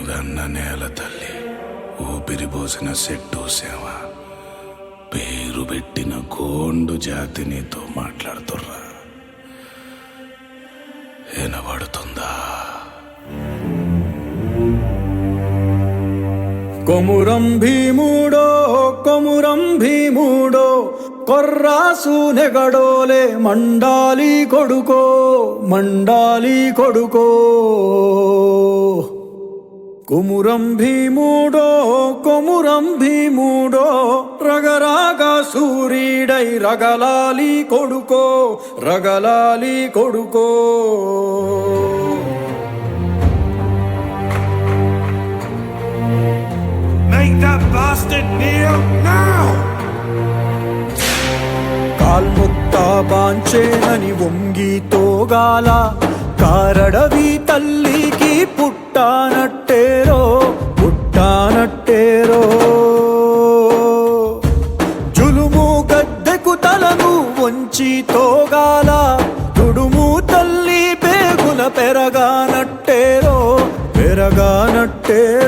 వెలుగన్న నేల తల్లి, ఊపిరిపోసిన సెట్టు సేవ, పేరు పెట్టిన గోండు జాతి నీతో మాట్లాడుతుర్రా. వినబడుతుందా? కొమురం భీముడో కొమురం భీముడో కొర్రాసు నెగడోలే మండాలి కొడుకో మండాలి కొడుకో. కొమురం భీముడో కొమురం భీముడో రగరాగ సూరీడై రగలాలి కొడుకో రగలాలి కొడుకో. Make that bastard kneel now! కాల్ముక్త బాంచేనని వంగి తోగాల కారడవి తల్లికి పుట్టానట్టేరో పుట్టానట్టేరో. జులుము గద్దెకు తలను వంచి తోగాల తుడుము తల్లి పేగుల పెరగానట్టేరో పెరగానట్టే.